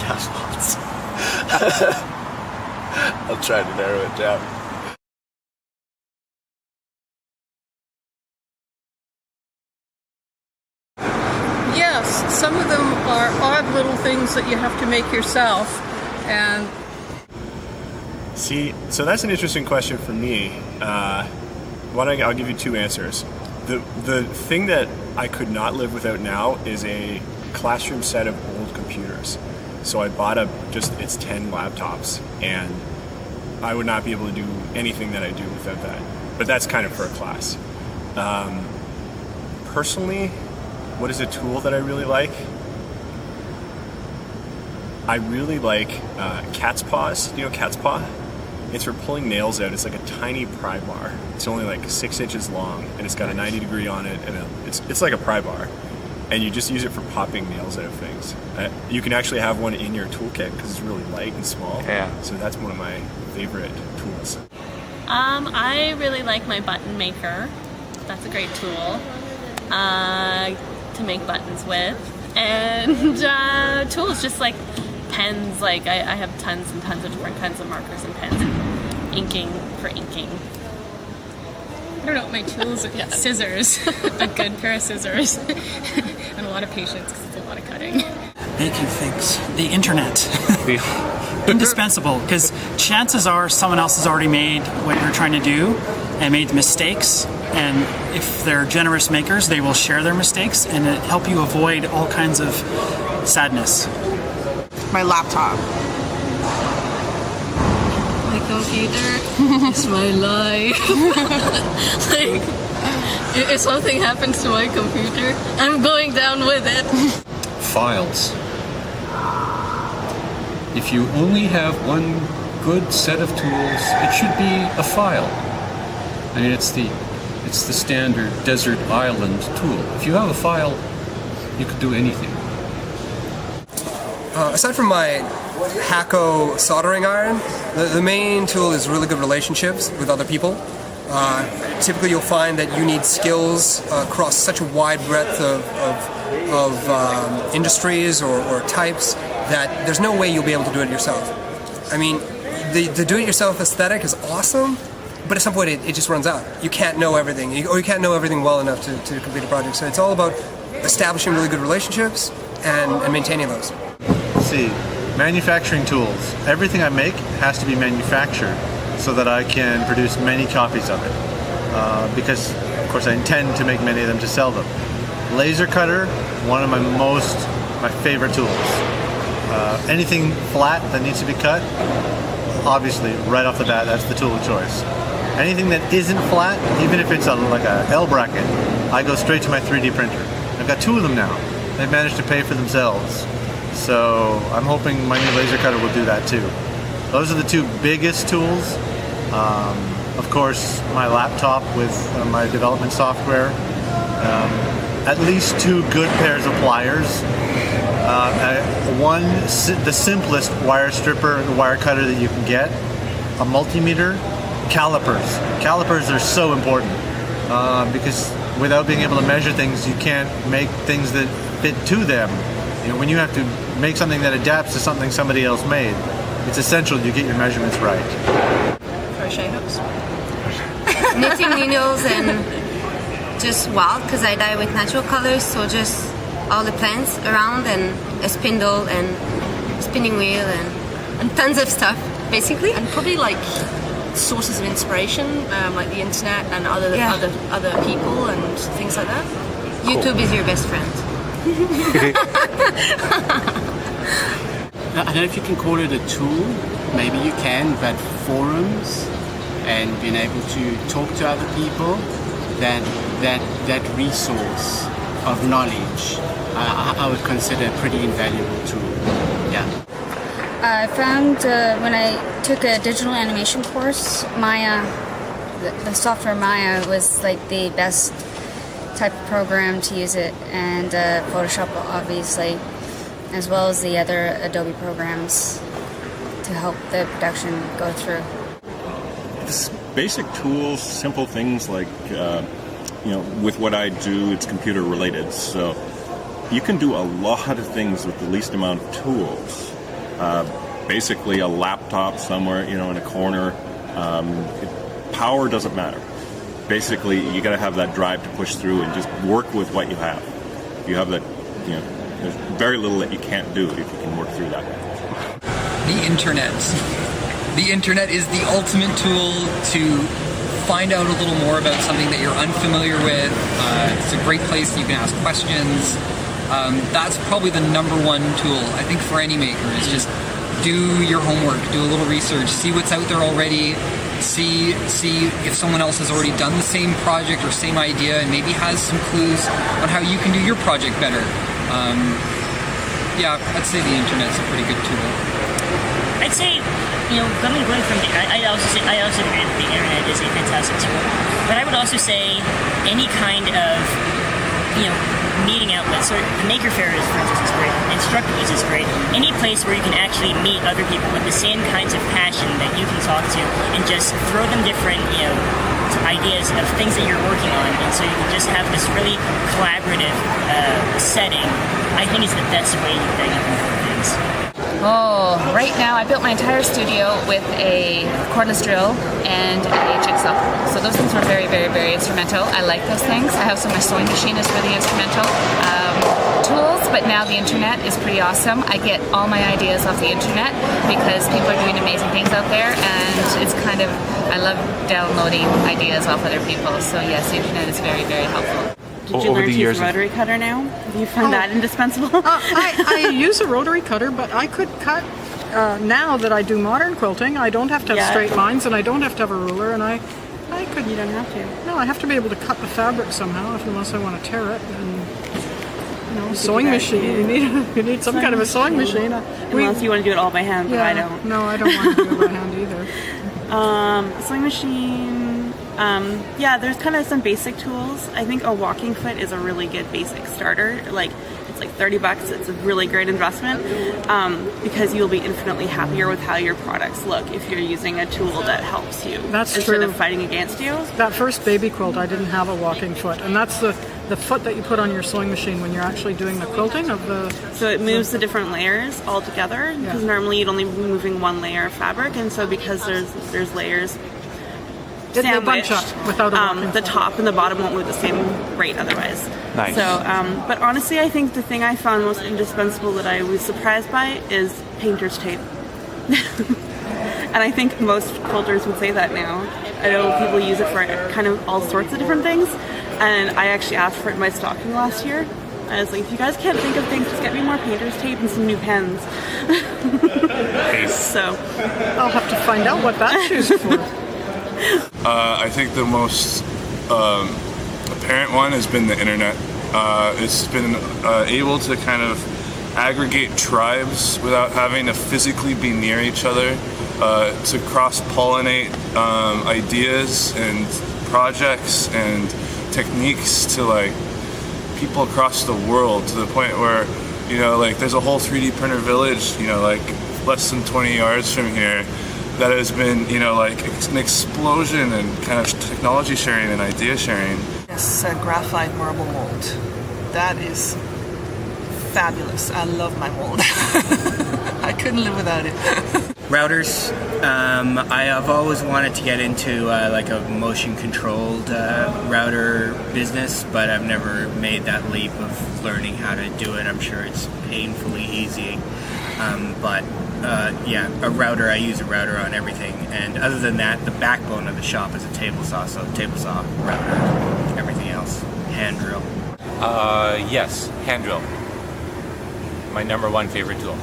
lots. I'll try to narrow it down. Yes, some of them are odd little things that you have to make yourself, and see, so that's an interesting question for me. I'll give you two answers. The thing that I could not live without now is a classroom set of old computers. So I bought it's 10 laptops, and I would not be able to do anything that I do without that. But that's kind of for a class. Personally, what is a tool that I really like? I really like cat's paws. Do you know cat's paw? It's for pulling nails out. It's like a tiny pry bar. It's only like 6 inches long, and it's got a 90 degree on it, and it's like a pry bar. And you just use it for popping nails out of things. You can actually have one in your toolkit because it's really light and small. Yeah. So that's one of my favorite tools. I really like my button maker. That's a great tool to make buttons with. And tools just like pens. Like I have tons and tons of different kinds of markers and pens. Inking for inking. I don't know, my tools are scissors, a good pair of scissors, and a lot of patience because it's a lot of cutting. Making things. The internet. Indispensable, because chances are someone else has already made what you're trying to do and made mistakes, and if they're generous makers, they will share their mistakes and help you avoid all kinds of sadness. My laptop. My computer is my life. Like, if something happens to my computer, I'm going down with it. Files. If you only have one good set of tools, it should be a file. I mean, it's the standard desert island tool. If you have a file, you could do anything. Aside from my Hakko soldering iron, the main tool is really good relationships with other people. Typically you'll find that you need skills across such a wide breadth of industries or types that there's no way you'll be able to do it yourself. I mean, the do-it-yourself aesthetic is awesome, but at some point it just runs out. You can't know everything, or you can't know everything well enough to complete a project. So it's all about establishing really good relationships and maintaining those. Let's see, manufacturing tools. Everything I make has to be manufactured so that I can produce many copies of it. Because, of course, I intend to make many of them to sell them. Laser cutter, one of my favorite tools. Anything flat that needs to be cut, obviously, right off the bat, that's the tool of choice. Anything that isn't flat, even if it's like a L bracket, I go straight to my 3D printer. I've got 2 of them now. They've managed to pay for themselves. So I'm hoping my new laser cutter will do that too. Those are the 2 biggest tools. Of course, my laptop with my development software. At least 2 good pairs of pliers. The simplest wire stripper, the wire cutter that you can get. A multimeter. Calipers. Calipers are so important because without being able to measure things, you can't make things that fit to them. You know, when you have to make something that adapts to something somebody else made, it's essential you get your measurements right. Crochet hooks. Knitting needles and just wild, because I dye with natural colors, so just all the plants around and a spindle and spinning wheel and tons of stuff, basically. And probably like sources of inspiration, like the internet and other people and things like that. YouTube is your best friend. I don't know if you can call it a tool, maybe you can, but forums and being able to talk to other people, that resource of knowledge, I would consider a pretty invaluable tool. Yeah. I found when I took a digital animation course, Maya, the software Maya was like the best type of program to use it, and Photoshop obviously, as well as the other Adobe programs to help the production go through. It's basic tools, simple things like, with what I do, it's computer related, so you can do a lot of things with the least amount of tools. basically a laptop somewhere, in a corner. Power doesn't matter. Basically, you got to have that drive to push through and just work with what you have. You have that, there's very little that you can't do if you can work through that. The internet. The internet is the ultimate tool to find out a little more about something that you're unfamiliar with. It's a great place you can ask questions. That's probably the number one tool, I think, for any maker, is just do your homework, do a little research, see what's out there already, see if someone else has already done the same project or same idea and maybe has some clues on how you can do your project better. Yeah, I'd say the internet's a pretty good tool. I'd say, going from I also agree that the internet is a fantastic tool, but I would also say any kind of meeting outlets. So the Maker Faire is, for instance, is great. Instructables is great. Any place where you can actually meet other people with the same kinds of passion that you can talk to, and just throw them different ideas of things that you're working on, and so you can just have this really collaborative setting. I think is the best way that you can do things. Oh, right now I built my entire studio with a cordless drill and a jigsaw. So those things were very, very, very instrumental. I like those things. I have some, my sewing machine is really instrumental. Tools, but now the internet is pretty awesome. I get all my ideas off the internet because people are doing amazing things out there, and it's kind of, I love downloading ideas off other people. So yes, the internet is very, very helpful. Did you learn to use a rotary cutter now? Have you found that indispensable? I use a rotary cutter, but I could cut, now that I do modern quilting, I don't have to have straight lines, and I don't have to have a ruler, and I could... You don't have to. No, I have to be able to cut the fabric somehow, unless I want to tear it. And, sewing machine. You need some kind of a sewing machine. Unless you want to do it all by hand, but I don't. No, I don't want to do it by hand either. Sewing machine... there's kind of some basic tools. I think a walking foot is a really good basic starter. It's like $30. It's a really great investment because you'll be infinitely happier with how your products look if you're using a tool that helps you instead of fighting against you. That first baby quilt, I didn't have a walking foot, and that's the foot that you put on your sewing machine when you're actually doing the quilting of the... So it moves the different layers all together, because normally you'd only be moving one layer of fabric, and so because there's layers sandwiched, without a the top and the bottom won't move the same rate otherwise. Nice. So, but honestly, I think the thing I found most indispensable that I was surprised by is painter's tape. And I think most quilters would say that now. I know people use it for kind of all sorts of different things, and I actually asked for it in my stocking last year. I was like, if you guys can't think of things, just get me more painter's tape and some new pens. So I'll have to find out what that's used for. I think the most apparent one has been the internet. It's been able to kind of aggregate tribes without having to physically be near each other, to cross-pollinate ideas and projects and techniques to people across the world, to the point where there's a whole 3D printer village less than 20 yards from here that has been, an explosion and kind of technology sharing and idea sharing. Yes, graphite marble mold. That is fabulous. I love my mold. I couldn't live without it. Routers. I have always wanted to get into a motion controlled router business, but I've never made that leap of learning how to do it. I'm sure it's painfully easy. A router, I use a router on everything, and other than that, the backbone of the shop is a table saw, so table saw, router, everything else, hand drill. Yes, hand drill. My number one favorite tool.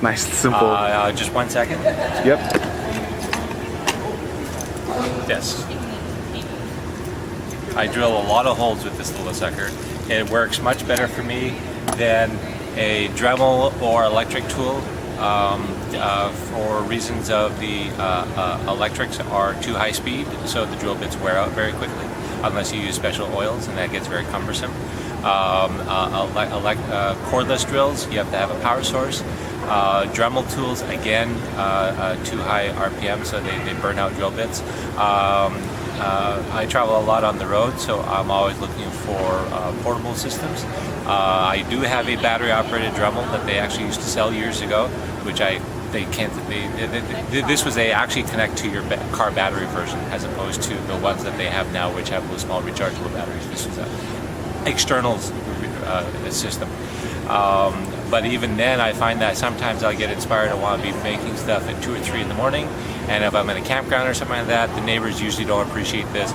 Nice, simple. Just 1 second. Yep. This. I drill a lot of holes with this little sucker. It works much better for me than a Dremel or electric tool, for reasons of the electrics are too high speed, so the drill bits wear out very quickly unless you use special oils, and that gets very cumbersome. Cordless drills, you have to have a power source. Dremel tools, again, too high RPM, so they burn out drill bits. I travel a lot on the road, so I'm always looking for portable systems. I do have a battery-operated Dremel that they actually used to sell years ago, which I they can't. This was they actually connect to your car battery version as opposed to the ones that they have now, which have those small rechargeable batteries. This was an external system. But even then, I find that sometimes I'll get inspired to want to be making stuff at 2 or 3 in the morning, and if I'm in a campground or something like that, the neighbors usually don't appreciate this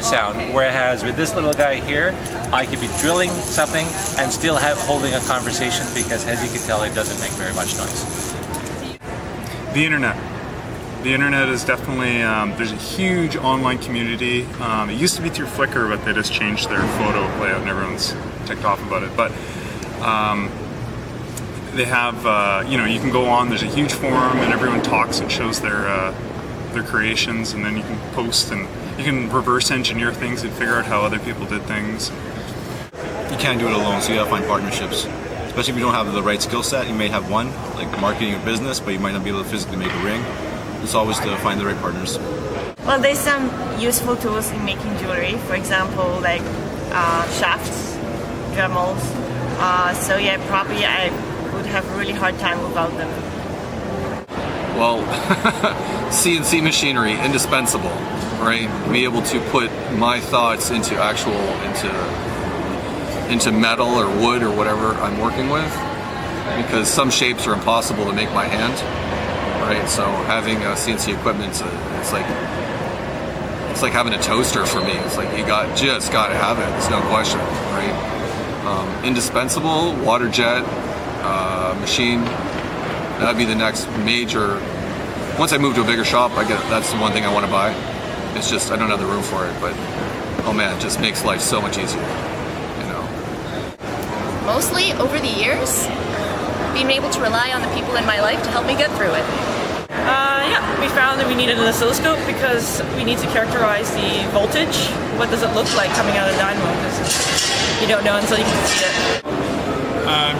sound. Whereas with this little guy here, I could be drilling something and still holding a conversation because, as you can tell, it doesn't make very much noise. The internet. The internet is definitely, there's a huge online community. It used to be through Flickr, but they just changed their photo layout and everyone's ticked off about it. But they have, you can go on, there's a huge forum and everyone talks and shows their creations, and then you can post and you can reverse engineer things and figure out how other people did things. You can't do it alone, so you gotta find partnerships. Especially if you don't have the right skill set. You may have one, like marketing or business, but you might not be able to physically make a ring. It's always to find the right partners. Well, there's some useful tools in making jewelry. For example, like shafts, Dremels. So yeah, probably I would have a really hard time without them. Well, CNC machinery, indispensable, right? Be able to put my thoughts into metal or wood or whatever I'm working with, because some shapes are impossible to make by hand, right? So having a CNC equipment, it's like having a toaster for me. It's like you just got to have it. There's no question, right? Indispensable, water jet, machine. That'd be the next major. Once I move to a bigger shop, that's the one thing I want to buy. It's just I don't have the room for it, but oh man, it just makes life so much easier. Mostly over the years, being able to rely on the people in my life to help me get through it. We found that we needed an oscilloscope because we need to characterize the voltage. What does it look like coming out of the dynamo? Because you don't know until you can see it.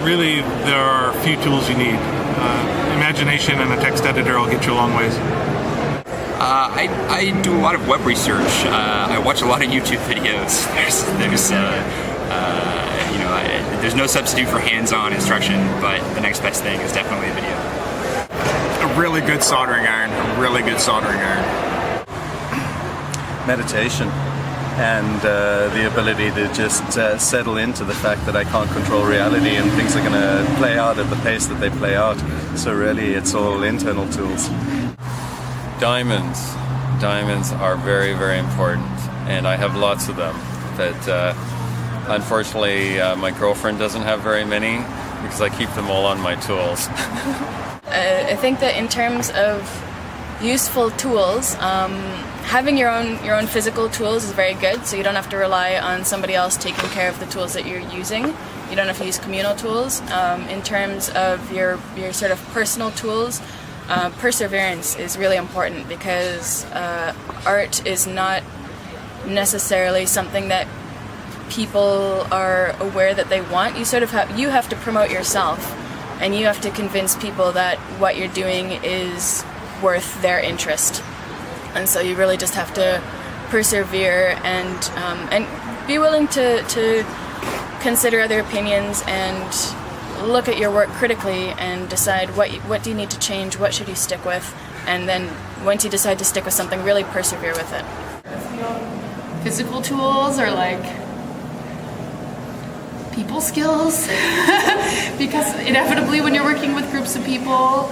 Really, there are a few tools you need. Imagination and a text editor will get you a long ways. I do a lot of web research. I watch a lot of YouTube videos. There's no substitute for hands-on instruction, but the next best thing is definitely a video. A really good soldering iron. Meditation and the ability to just settle into the fact that I can't control reality and things are going to play out at the pace that they play out. So really, it's all internal tools. Diamonds. Diamonds are very, very important, and I have lots of them. But unfortunately, my girlfriend doesn't have very many because I keep them all on my tools. I think that in terms of useful tools, having your own physical tools is very good, so you don't have to rely on somebody else taking care of the tools that you're using. You don't have to use communal tools. In terms of your sort of personal tools, perseverance is really important because art is not necessarily something that people are aware that they want. You have to promote yourself, and you have to convince people that what you're doing is worth their interest. And so you really just have to persevere and be willing to consider other opinions and look at your work critically and decide what do you need to change, what should you stick with, and then once you decide to stick with something, really persevere with it. Physical tools are like people skills because inevitably when you're working with groups of people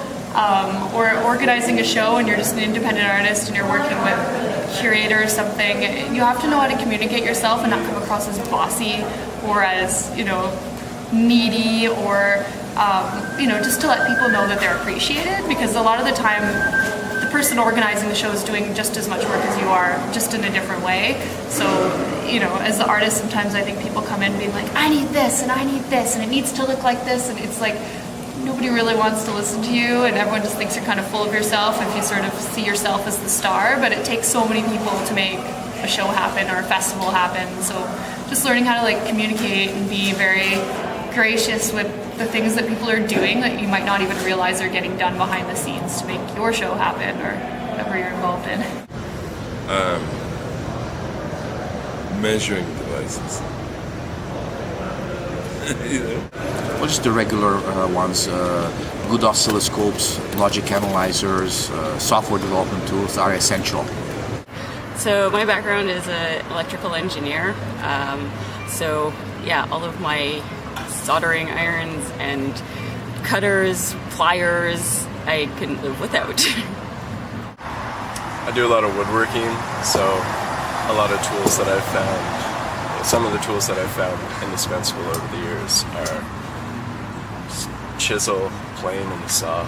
or organizing a show and you're just an independent artist and you're working with a curator or something, you have to know how to communicate yourself and not come across as bossy or as needy or just to let people know that they're appreciated, because a lot of the time the person organizing the show is doing just as much work as you are, just in a different way. So, as the artist, sometimes I think people come in being like, I need this and I need this and it needs to look like this, and it's like nobody really wants to listen to you and everyone just thinks you're kind of full of yourself if you sort of see yourself as the star, but it takes so many people to make a show happen or a festival happen. So just learning how to communicate and be very gracious with the things that people are doing that you might not even realize are getting done behind the scenes to make your show happen or whatever you're involved in. Measuring devices. Well, just the regular ones. Good oscilloscopes, logic analyzers, software development tools are essential. So my background is an electrical engineer. So yeah, all of my soldering irons and cutters, pliers, I couldn't live without. I do a lot of woodworking, so a lot of tools that I've found, some of the tools that I've found indispensable over the years are chisel, plane, and the saw.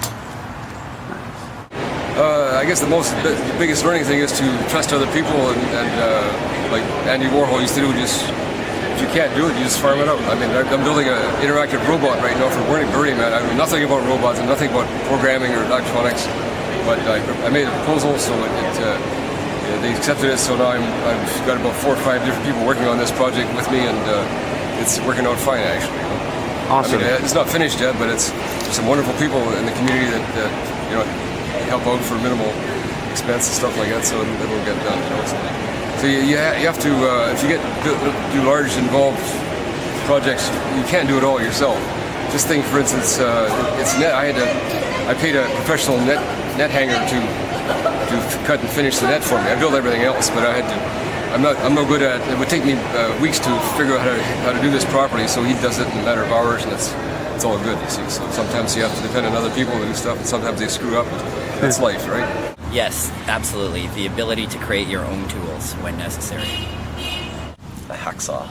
I guess the biggest learning thing is to trust other people, and like Andy Warhol used to do, just if you can't do it, you just farm it out. I mean, I'm building an interactive robot right now for Burning Man. I know nothing about robots and nothing about programming or electronics, but I made a proposal, so they accepted it. So now I've got about 4 or 5 different people working on this project with me, and it's working out fine actually. Awesome. I mean, it's not finished yet, but it's some wonderful people in the community that help out for minimal expense and stuff like that, so it'll get done. So you have to, if you do large involved projects, you can't do it all yourself. This thing, for instance, it's net. I paid a professional net hanger to cut and finish the net for me. I built everything else, but I had to. I'm no good at it. It would take me weeks to figure out how to do this properly, so he does it in a matter of hours, and it's all good, you see. So sometimes you have to depend on other people to do stuff, and sometimes they screw up. That's life, right? Yes, absolutely. The ability to create your own tools when necessary. A hacksaw.